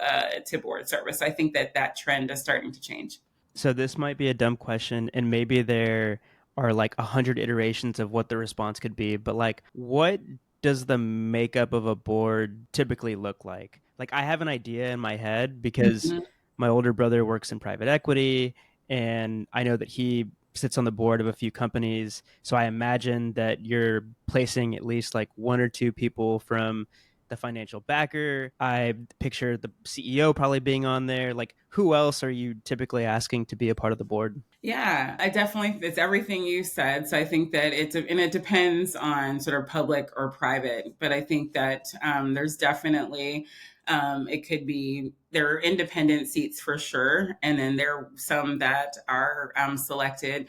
board service. So I think that trend is starting to change. So this might be a dumb question, and maybe there are like 100 iterations of what the response could be, but like, what does the makeup of a board typically look like? Like, I have an idea in my head because my older brother works in private equity, and I know that he sits on the board of a few companies. So I imagine that you're placing at least like one or two people from the financial backer. I picture the CEO probably being on there. Like, who else are you typically asking to be a part of the board? Yeah, I definitely, it's everything you said. So I think that and it depends on sort of public or private, but I think that there's definitely, it could be, there are independent seats for sure. And then there are some that are selected.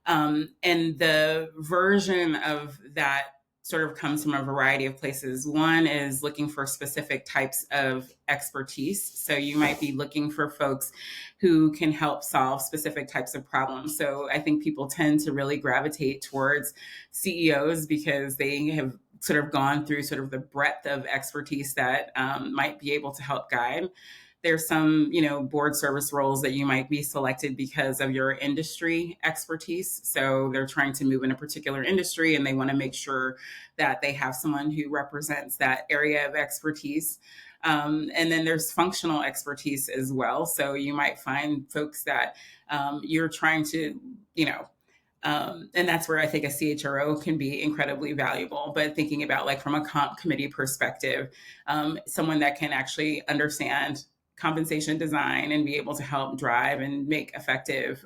And the version of that sort of comes from a variety of places. One is looking for specific types of expertise. So you might be looking for folks who can help solve specific types of problems. So I think people tend to really gravitate towards CEOs because they have sort of gone through sort of the breadth of expertise that might be able to help guide. There's some, board service roles that you might be selected because of your industry expertise. So they're trying to move in a particular industry and they want to make sure that they have someone who represents that area of expertise. And then there's functional expertise as well. So you might find folks that you're trying to, and that's where I think a CHRO can be incredibly valuable. But thinking about like from a comp committee perspective, someone that can actually understand compensation design and be able to help drive and make effective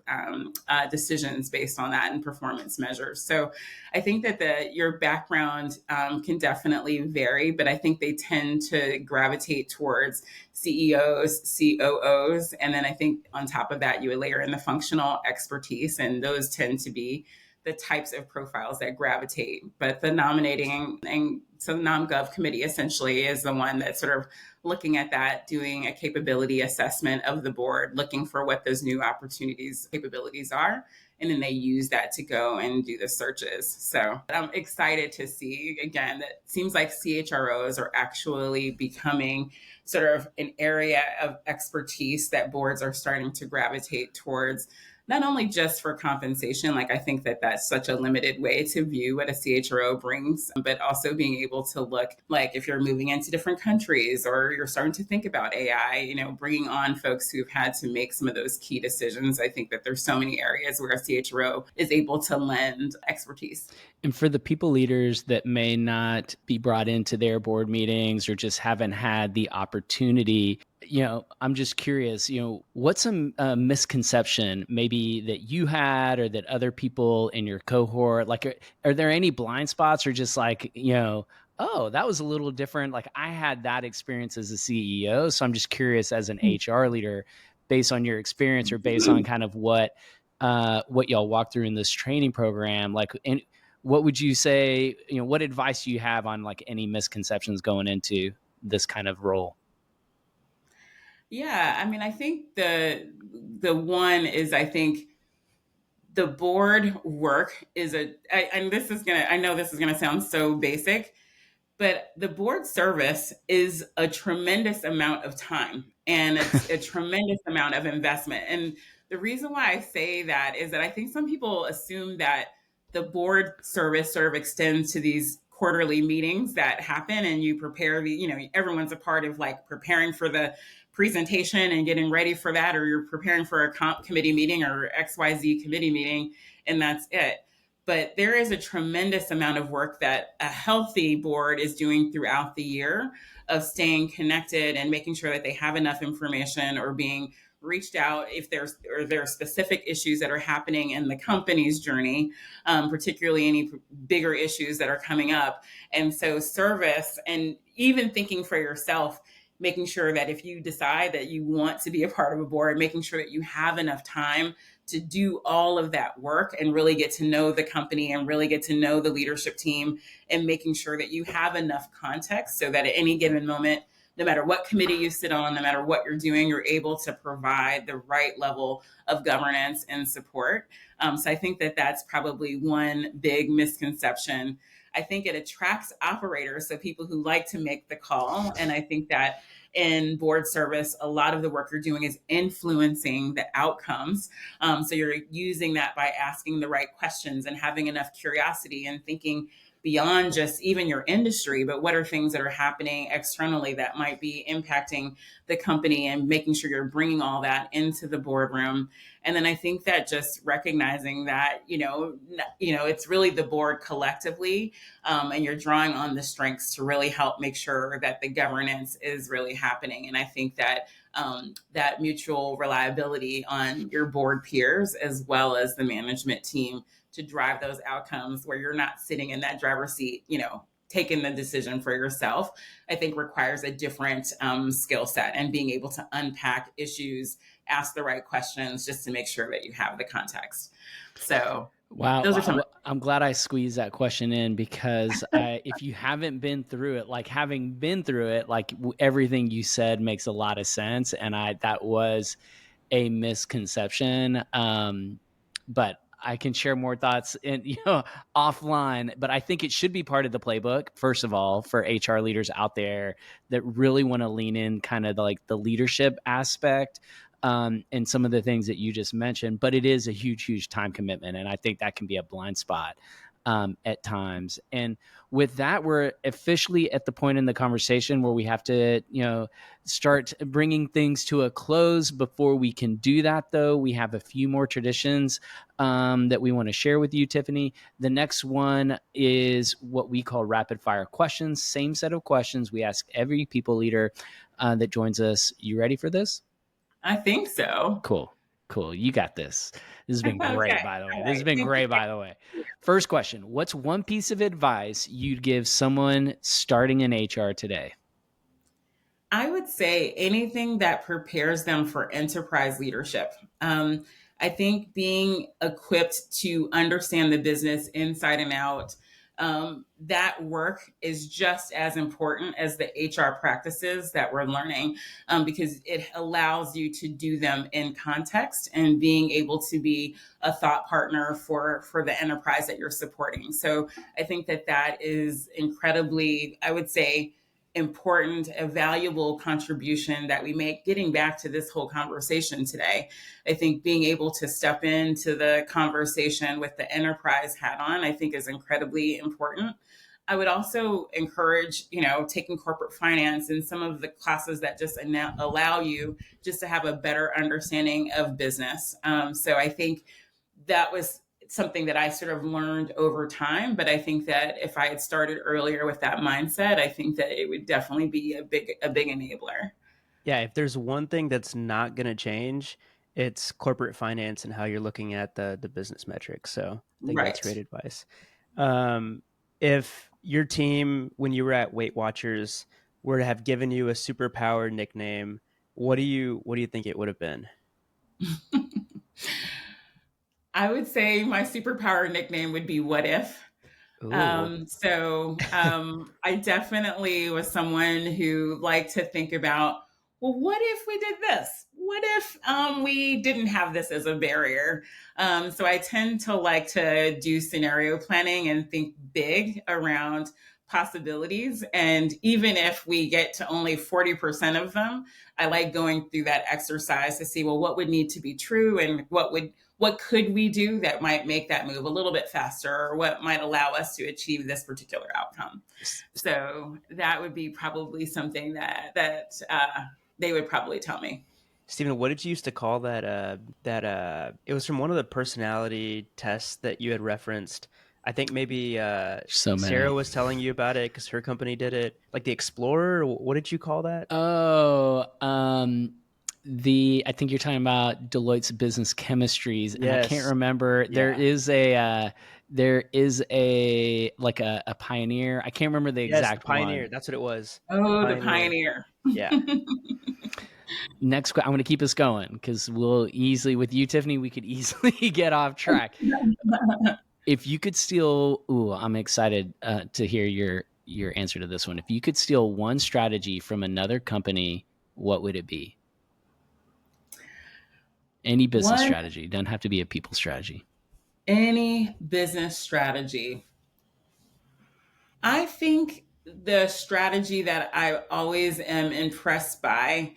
decisions based on that and performance measures. So I think that your background can definitely vary, but I think they tend to gravitate towards CEOs, COOs. And then I think on top of that, you would layer in the functional expertise, and those tend to be the types of profiles that gravitate. But the nominating and so the NomGov committee essentially is the one that's sort of looking at that, doing a capability assessment of the board, looking for what those new opportunities, capabilities are. And then they use that to go and do the searches. So I'm excited to see, again, that seems like CHROs are actually becoming sort of an area of expertise that boards are starting to gravitate towards, not only just for compensation, like I think that that's such a limited way to view what a CHRO brings, but also being able to look like if you're moving into different countries or you're starting to think about AI, bringing on folks who've had to make some of those key decisions. I think that there's so many areas where a CHRO is able to lend expertise. And for the people leaders that may not be brought into their board meetings or just haven't had the opportunity, I'm just curious, what's a misconception maybe that you had or that other people in your cohort, like, are there any blind spots or just like, oh, that was a little different. Like I had that experience as a CEO. So I'm just curious as an HR leader, based on your experience or based on kind of what y'all walked through in this training program, like, what would you say, what advice do you have on like any misconceptions going into this kind of role? Yeah, I mean, I think the one is, I think the board work is I know this is gonna sound so basic, but the board service is a tremendous amount of time and it's a tremendous amount of investment. And the reason why I say that is that I think some people assume that the board service sort of extends to these quarterly meetings that happen and you prepare everyone's a part of like preparing for the presentation and getting ready for that, or you're preparing for a comp committee meeting or XYZ committee meeting, and that's it. But there is a tremendous amount of work that a healthy board is doing throughout the year of staying connected and making sure that they have enough information or being reached out if there are specific issues that are happening in the company's journey, particularly any bigger issues that are coming up. And so service and even thinking for yourself, making sure that if you decide that you want to be a part of a board, making sure that you have enough time to do all of that work and really get to know the company and really get to know the leadership team, and making sure that you have enough context so that at any given moment, no matter what committee you sit on, no matter what you're doing, you're able to provide the right level of governance and support. So I think that that's probably one big misconception. I think it attracts operators, so people who like to make the call. And I think that in board service, a lot of the work you're doing is influencing the outcomes. So you're using that by asking the right questions and having enough curiosity and thinking beyond just even your industry, but what are things that are happening externally that might be impacting the company, and making sure you're bringing all that into the boardroom. And then I think that just recognizing that, it's really the board collectively, and you're drawing on the strengths to really help make sure that the governance is really happening. And I think that that mutual reliability on your board peers as well as the management team to drive those outcomes, where you're not sitting in that driver's seat, taking the decision for yourself, I think requires a different skill set, and being able to unpack issues, ask the right questions, just to make sure that you have the context. So wow, those are some. I'm glad I squeezed that question in, because if you haven't been through it, like having been through it, like everything you said makes a lot of sense. And that was a misconception. But I can share more thoughts offline, but I think it should be part of the playbook, first of all, for HR leaders out there that really want to lean in kind of like the leadership aspect, and some of the things that you just mentioned. But it is a huge, huge time commitment. And I think that can be a blind spot at times. And with that, we're officially at the point in the conversation where we have to, start bringing things to a close. Before we can do that, though, we have a few more traditions that we want to share with you, Tiffany. The next one is what we call rapid fire questions. Same set of questions we ask every people leader that joins us. You ready for this? I think so. Cool. You got this. This has been great, Okay. by the way. All This has right. been great, by the way. First question: what's one piece of advice you'd give someone starting in HR today? I would say anything that prepares them for enterprise leadership. I think being equipped to understand the business inside and out, that work is just as important as the HR practices that we're learning, because it allows you to do them in context, and being able to be a thought partner for the enterprise that you're supporting. So I think that is incredibly, I would say, important, a valuable contribution that we make. Getting back to this whole conversation today, I think being able to step into the conversation with the enterprise hat on, I think is incredibly important. I would also encourage, taking corporate finance and some of the classes that just allow you just to have a better understanding of business. So I think that was something that I sort of learned over time. But I think that if I had started earlier with that mindset, I think that it would definitely be a big enabler. Yeah, if there's one thing that's not going to change, it's corporate finance and how you're looking at the business metrics. So I think that's great advice. If your team, when you were at Weight Watchers, were to have given you a superpower nickname, what do you think it would have been? I would say my superpower nickname would be "What If." I definitely was someone who liked to think about, well, what if we did this? What if we didn't have this as a barrier? So I tend to like to do scenario planning and think big around possibilities. And even if we get to only 40% of them, I like going through that exercise to see, well, what would need to be true, and what could we do that might make that move a little bit faster, or what might allow us to achieve this particular outcome. So that would be probably something that they would probably tell me. Stephen, what did you used to call that? It was from one of the personality tests that you had referenced. I think maybe Sarah was telling you about it because her company did it, like the Explorer. What did you call that? Oh, I think you're talking about Deloitte's business chemistries, and I can't remember. Yeah. There is a like a pioneer. I can't remember the exact pioneer. one. That's what it was. Oh, the pioneer. Yeah. Next, I'm going to keep us going because we'll easily, with you, Tiffany, we could easily get off track. If you could steal, I'm excited to hear your answer to this one. If you could steal one strategy from another company, what would it be? Any business strategy. Doesn't have to be a people strategy. Any business strategy. I think the strategy that I always am impressed by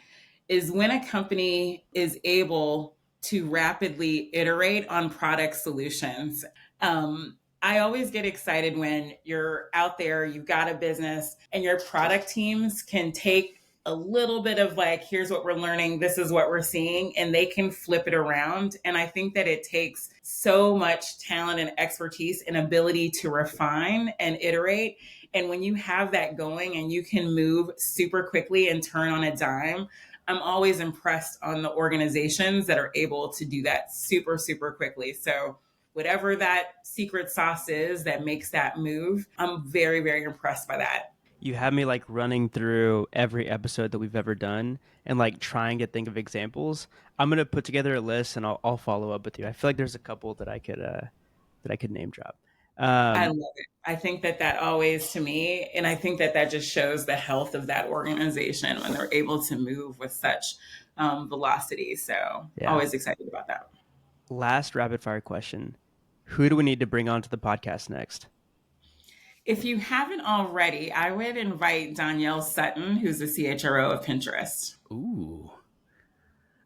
is when a company is able to rapidly iterate on product solutions. I always get excited when you're out there, you've got a business, and your product teams can take a little bit of like, here's what we're learning, this is what we're seeing, and they can flip it around. And I think that it takes so much talent and expertise and ability to refine and iterate. And when you have that going and you can move super quickly and turn on a dime, I'm always impressed on the organizations that are able to do that super, super quickly. So whatever that secret sauce is that makes that move, I'm very, very impressed by that. You have me like running through every episode that we've ever done and like trying to think of examples. I'm gonna put together a list and I'll follow up with you. I feel like there's a couple that I could name drop. I love it. I think that always, to me, and I think that just shows the health of that organization when they're able to move with such velocity. So always excited about that. Last rapid fire question. Who do we need to bring onto the podcast next? If you haven't already, I would invite Danielle Sutton, who's the CHRO of Pinterest. Ooh.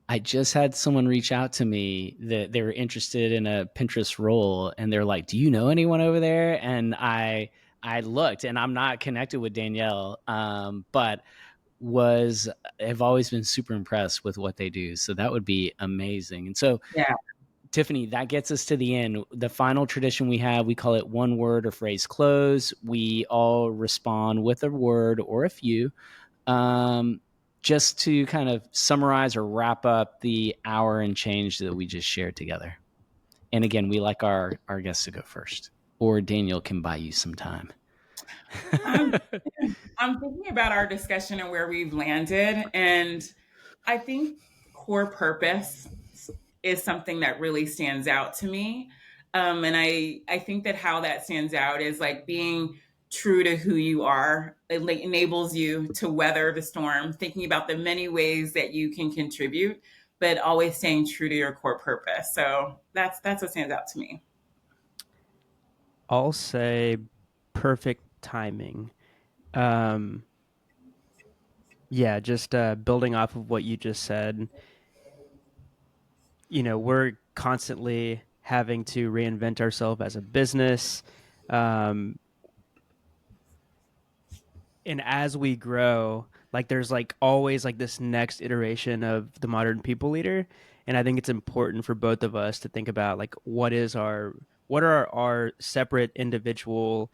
I just had someone reach out to me that they were interested in a Pinterest role, and they're like, do you know anyone over there? And I looked, and I'm not connected with Danielle, but have always been super impressed with what they do. So that would be amazing. And so, Tiffany, that gets us to the end. The final tradition we have, we call it one word or phrase close. We all respond with a word or a few, just to kind of summarize or wrap up the hour and change that we just shared together. And again, we like our guests to go first, or Daniel can buy you some time. I'm thinking about our discussion and where we've landed. And I think core purpose is something that really stands out to me. And I think that how that stands out is like being true to who you are. It enables you to weather the storm, thinking about the many ways that you can contribute, but always staying true to your core purpose. So that's what stands out to me. I'll say perfect timing. Just building off of what you just said. You know, we're constantly having to reinvent ourselves as a business. And as we grow, like there's like always like this next iteration of the modern people leader. And I think it's important for both of us to think about like what are our separate individual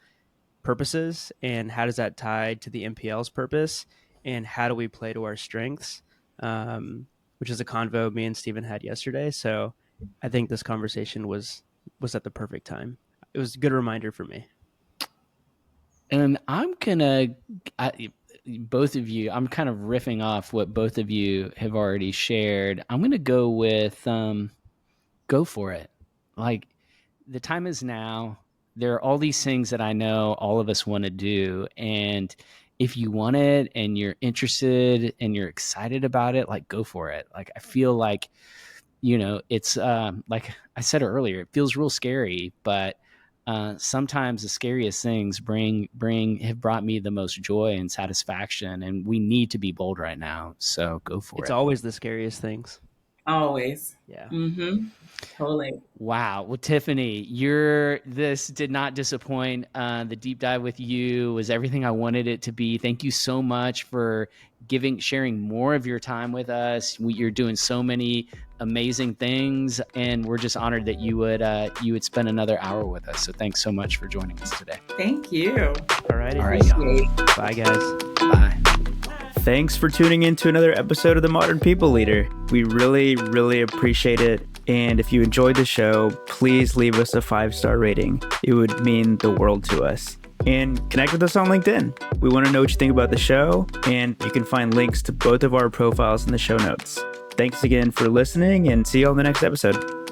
purposes and how does that tie to the MPL's purpose and how do we play to our strengths? Which is a convo me and Steven had yesterday. So I think this conversation was at the perfect time. It was a good reminder for me. And both of you, I'm kind of riffing off what both of you have already shared. I'm going to go with, go for it. Like the time is now. There are all these things that I know all of us want to do. And if you want it and you're interested and you're excited about it, like go for it. Like, I feel like, it's like I said earlier, it feels real scary, but sometimes the scariest things have brought me the most joy and satisfaction, and we need to be bold right now. So go for it. It's always the scariest things. Always. Yeah. Mm-hmm. Totally. Wow. Well, Tiffany, this did not disappoint. The deep dive with you was everything I wanted it to be. Thank you so much for sharing more of your time with us. You're doing so many amazing things, and we're just honored that you would spend another hour with us. So thanks so much for joining us today. Thank you. All right. Bye, guys. Bye. Thanks for tuning in to another episode of The Modern People Leader. We really, really appreciate it. And if you enjoyed the show, please leave us a 5-star rating. It would mean the world to us. And connect with us on LinkedIn. We want to know what you think about the show, and you can find links to both of our profiles in the show notes. Thanks again for listening, and see you on the next episode.